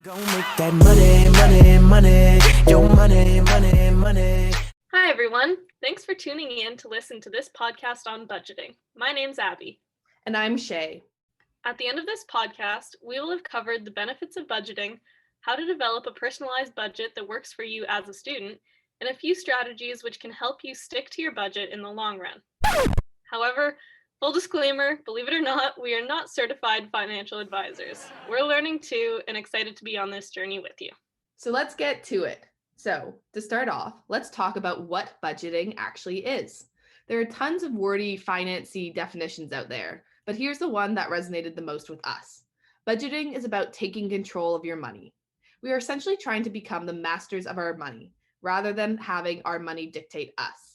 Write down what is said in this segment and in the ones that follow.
Go make that money, money, money, your money, money, money. Hi, everyone. Thanks for tuning in to listen to this podcast on budgeting. My name's Abby. And I'm Shay. At the end of this podcast, we will have covered the benefits of budgeting, how to develop a personalized budget that works for you as a student, and a few strategies which can help you stick to your budget in the long run. However, full disclaimer, believe it or not, we are not certified financial advisors. We're learning too and excited to be on this journey with you. So let's get to it. So to start off, let's talk about what budgeting actually is. There are tons of wordy, financy definitions out there, but here's the one that resonated the most with us. Budgeting is about taking control of your money. We are essentially trying to become the masters of our money, rather than having our money dictate us.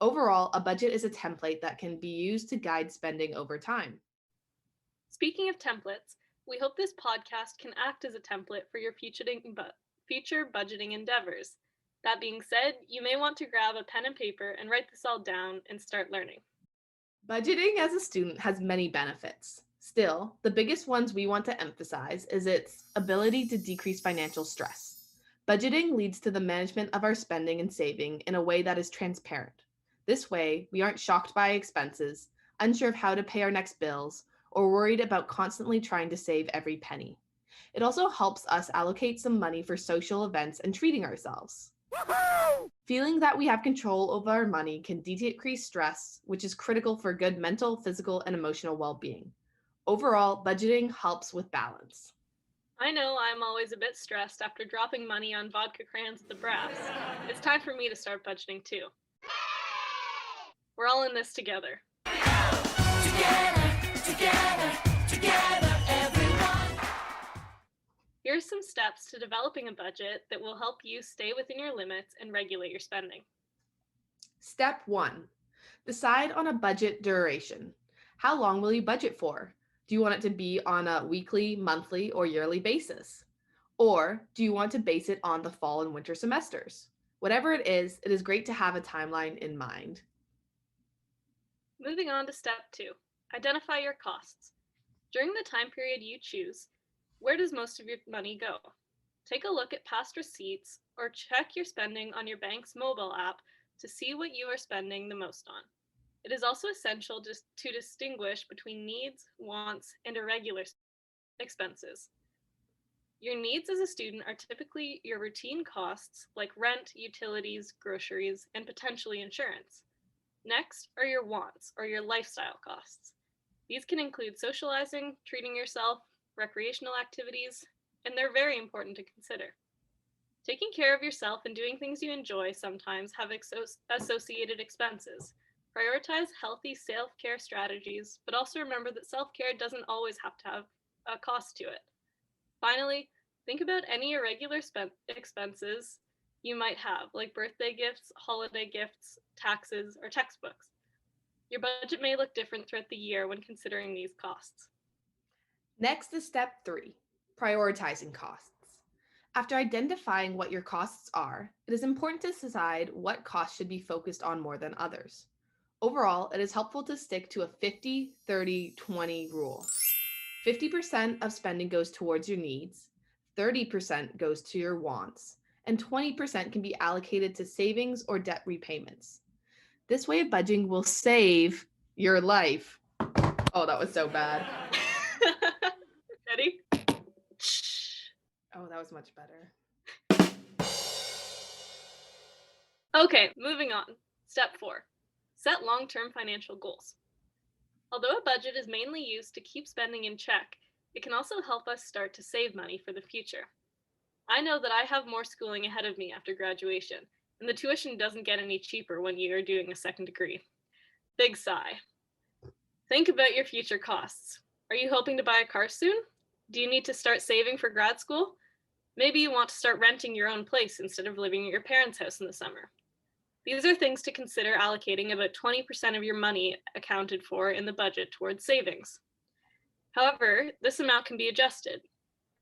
Overall, a budget is a template that can be used to guide spending over time. Speaking of templates, we hope this podcast can act as a template for your future budgeting endeavors. That being said, you may want to grab a pen and paper and write this all down and start learning. Budgeting as a student has many benefits. Still, the biggest ones we want to emphasize is its ability to decrease financial stress. Budgeting leads to the management of our spending and saving in a way that is transparent. This way, we aren't shocked by expenses, unsure of how to pay our next bills, or worried about constantly trying to save every penny. It also helps us allocate some money for social events and treating ourselves. Feeling that we have control over our money can decrease stress, which is critical for good mental, physical, and emotional well-being. Overall, budgeting helps with balance. I know I'm always a bit stressed after dropping money on vodka crayons at the Brass. It's time for me to start budgeting too. We're all in this together. Together, everyone. Here are some steps to developing a budget that will help you stay within your limits and regulate your spending. Step 1. Decide on a budget duration. How long will you budget for? Do you want it to be on a weekly, monthly, or yearly basis? Or do you want to base it on the fall and winter semesters? Whatever it is great to have a timeline in mind. Moving on to step 2, identify your costs. During the time period you choose, where does most of your money go? Take a look at past receipts or check your spending on your bank's mobile app to see what you are spending the most on. It is also essential to distinguish between needs, wants, and irregular expenses. Your needs as a student are typically your routine costs like rent, utilities, groceries, and potentially insurance. Next are your wants, or your lifestyle costs. These can include socializing, treating yourself, recreational activities, and they're very important to consider. Taking care of yourself and doing things you enjoy sometimes have associated expenses. Prioritize healthy self-care strategies, but also remember that self-care doesn't always have to have a cost to it. Finally, think about any irregular expenses you might have, like birthday gifts, holiday gifts, taxes, or textbooks. Your budget may look different throughout the year when considering these costs. Next is step 3, prioritizing costs. After identifying what your costs are, it is important to decide what costs should be focused on more than others. Overall, it is helpful to stick to a 50-30-20 rule. 50% of spending goes towards your needs, 30% goes to your wants, and 20% can be allocated to savings or debt repayments. This way of budgeting will save your life. Oh, that was so bad. Ready? Oh, that was much better. Okay, moving on. Step 4, set long-term financial goals. Although a budget is mainly used to keep spending in check, it can also help us start to save money for the future. I know that I have more schooling ahead of me after graduation, and the tuition doesn't get any cheaper when you are doing a second degree. Big sigh. Think about your future costs. Are you hoping to buy a car soon? Do you need to start saving for grad school? Maybe you want to start renting your own place instead of living at your parents' house in the summer. These are things to consider allocating about 20% of your money accounted for in the budget towards savings. However, this amount can be adjusted.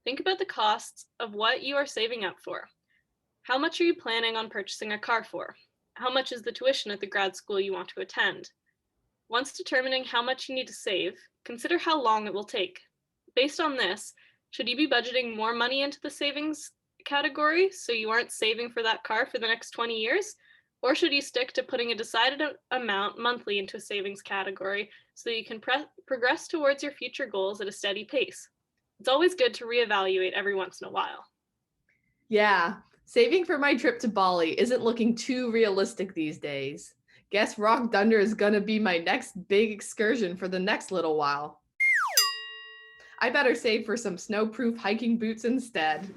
Think about the costs of what you are saving up for. How much are you planning on purchasing a car for? How much is the tuition at the grad school you want to attend? Once determining how much you need to save, consider how long it will take. Based on this, Should you be budgeting more money into the savings category so you aren't saving for that car for the next 20 years? Or should you stick to putting a decided amount monthly into a savings category so you can progress towards your future goals at a steady pace? It's always good to reevaluate every once in a while. Yeah, saving for my trip to Bali isn't looking too realistic these days. Guess Rock Thunder is gonna be my next big excursion for the next little while. I better save for some snowproof hiking boots instead.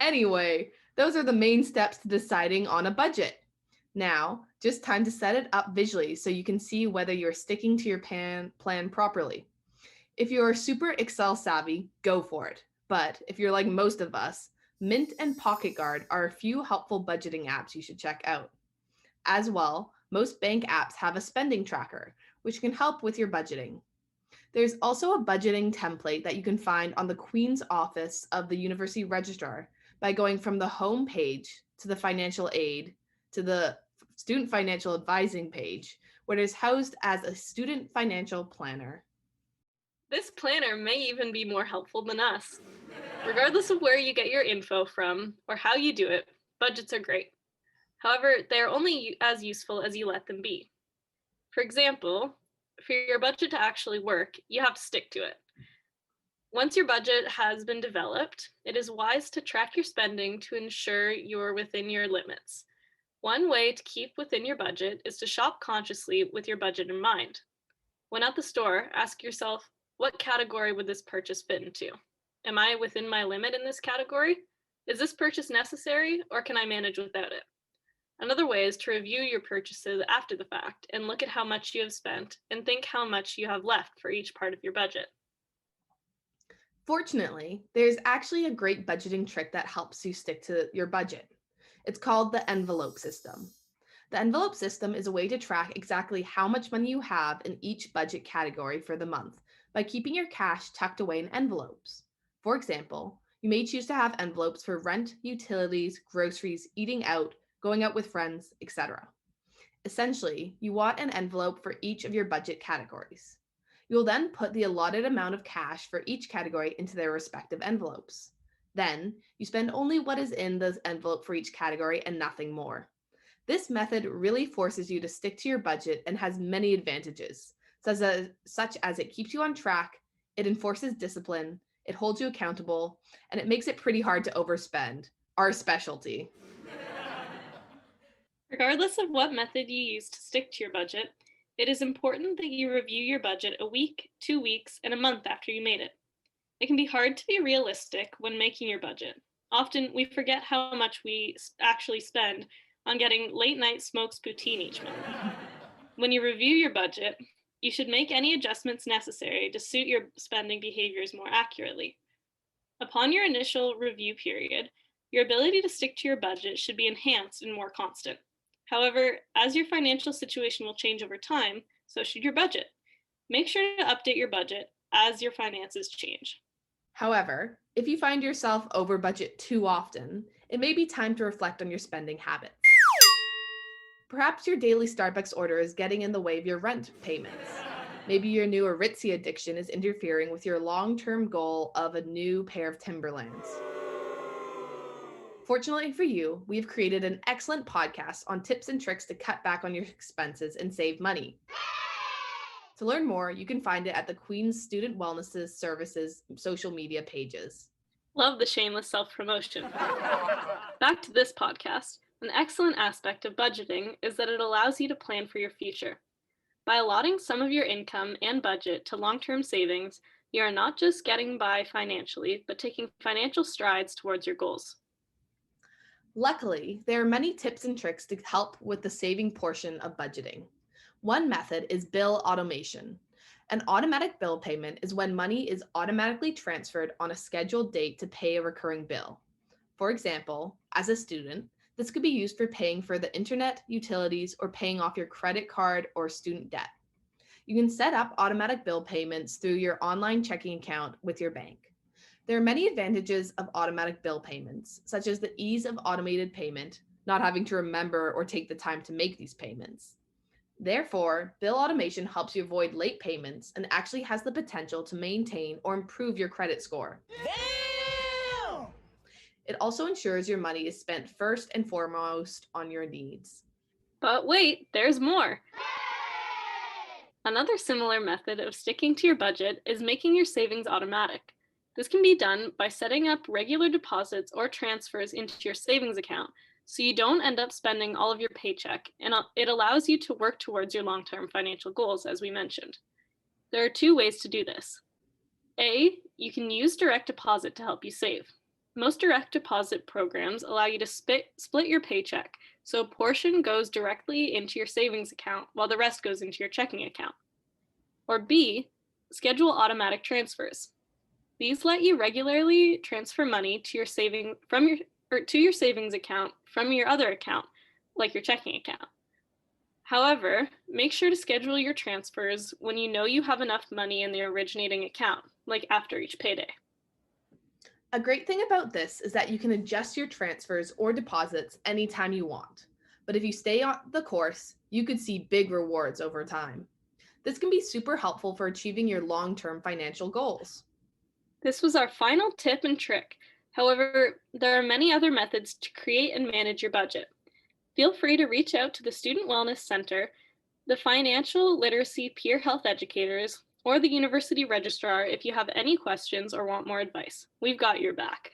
Anyway, those are the main steps to deciding on a budget. Now, just time to set it up visually so you can see whether you're sticking to your plan properly. If you're super Excel savvy, go for it. But if you're like most of us, Mint and Pocket Guard are a few helpful budgeting apps you should check out. As well, most bank apps have a spending tracker, which can help with your budgeting. There's also a budgeting template that you can find on the Queen's Office of the University Registrar by going from the home page to the financial aid to the student financial advising page, where it is housed as a student financial planner. This planner may even be more helpful than us. Regardless of where you get your info from or how you do it, budgets are great. However, they are only as useful as you let them be. For example, for your budget to actually work, you have to stick to it. Once your budget has been developed, it is wise to track your spending to ensure you're within your limits. One way to keep within your budget is to shop consciously with your budget in mind. When at the store, ask yourself, what category would this purchase fit into? Am I within my limit in this category? Is this purchase necessary, or can I manage without it? Another way is to review your purchases after the fact and look at how much you have spent and think how much you have left for each part of your budget. Fortunately, there's actually a great budgeting trick that helps you stick to your budget. It's called the envelope system. The envelope system is a way to track exactly how much money you have in each budget category for the month by keeping your cash tucked away in envelopes. For example, you may choose to have envelopes for rent, utilities, groceries, eating out, going out with friends, etc. Essentially, you want an envelope for each of your budget categories. You will then put the allotted amount of cash for each category into their respective envelopes. Then, you spend only what is in the envelope for each category and nothing more. This method really forces you to stick to your budget and has many advantages, such as it keeps you on track, it enforces discipline, it holds you accountable, and it makes it pretty hard to overspend, our specialty. Regardless of what method you use to stick to your budget, it is important that you review your budget a week, 2 weeks, and a month after you made it. It can be hard to be realistic when making your budget. Often we forget how much we actually spend on getting late night smokes poutine each month. When you review your budget, you should make any adjustments necessary to suit your spending behaviors more accurately. Upon your initial review period, your ability to stick to your budget should be enhanced and more constant. However, as your financial situation will change over time, so should your budget. Make sure to update your budget as your finances change. However, if you find yourself over budget too often, it may be time to reflect on your spending habits. Perhaps your daily Starbucks order is getting in the way of your rent payments. Maybe your new Aritzia addiction is interfering with your long-term goal of a new pair of Timberlands. Fortunately for you, we've created an excellent podcast on tips and tricks to cut back on your expenses and save money. To learn more, you can find it at the Queen's Student Wellness Services social media pages. Love the shameless self-promotion. Back to this podcast. An excellent aspect of budgeting is that it allows you to plan for your future. By allotting some of your income and budget to long-term savings, you are not just getting by financially, but taking financial strides towards your goals. Luckily, there are many tips and tricks to help with the saving portion of budgeting. One method is bill automation. An automatic bill payment is when money is automatically transferred on a scheduled date to pay a recurring bill. For example, as a student, this could be used for paying for the internet, utilities, or paying off your credit card or student debt. You can set up automatic bill payments through your online checking account with your bank. There are many advantages of automatic bill payments, such as the ease of automated payment, not having to remember or take the time to make these payments. Therefore, bill automation helps you avoid late payments and actually has the potential to maintain or improve your credit score. Damn! It also ensures your money is spent first and foremost on your needs. But wait, there's more. Another similar method of sticking to your budget is making your savings automatic. This can be done by setting up regular deposits or transfers into your savings account so you don't end up spending all of your paycheck, and it allows you to work towards your long-term financial goals, as we mentioned. There are two ways to do this. A, you can use direct deposit to help you save. Most direct deposit programs allow you to split your paycheck, so a portion goes directly into your savings account while the rest goes into your checking account. Or B, schedule automatic transfers. These let you regularly transfer money to your savings account from your other account, like your checking account. However, make sure to schedule your transfers when you know you have enough money in the originating account, like after each payday. A great thing about this is that you can adjust your transfers or deposits anytime you want. But if you stay on the course, you could see big rewards over time. This can be super helpful for achieving your long-term financial goals. This was our final tip and trick. However, there are many other methods to create and manage your budget. Feel free to reach out to the Student Wellness Center, the Financial Literacy Peer Health Educators, or the University Registrar if you have any questions or want more advice. We've got your back.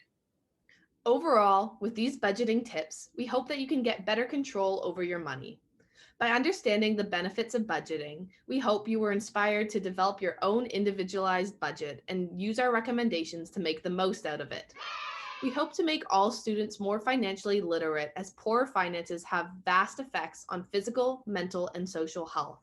Overall, with these budgeting tips, we hope that you can get better control over your money. By understanding the benefits of budgeting, we hope you were inspired to develop your own individualized budget and use our recommendations to make the most out of it. We hope to make all students more financially literate, as poor finances have vast effects on physical, mental, and social health.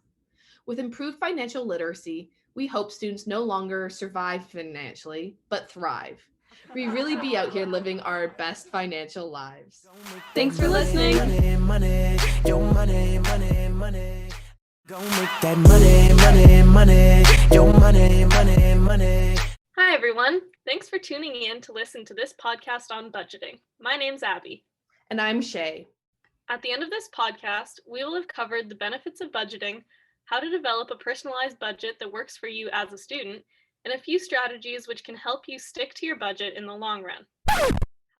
With improved financial literacy, we hope students no longer survive financially, but thrive. We really be out here living our best financial lives. Thanks for listening. Money, money, your money, money, money. Go make that money, money, money, your money, money, money. Hi, everyone. Thanks for tuning in to listen to this podcast on budgeting. My name's Abby. And I'm Shay. At the end of this podcast, we will have covered the benefits of budgeting, how to develop a personalized budget that works for you as a student, and a few strategies which can help you stick to your budget in the long run.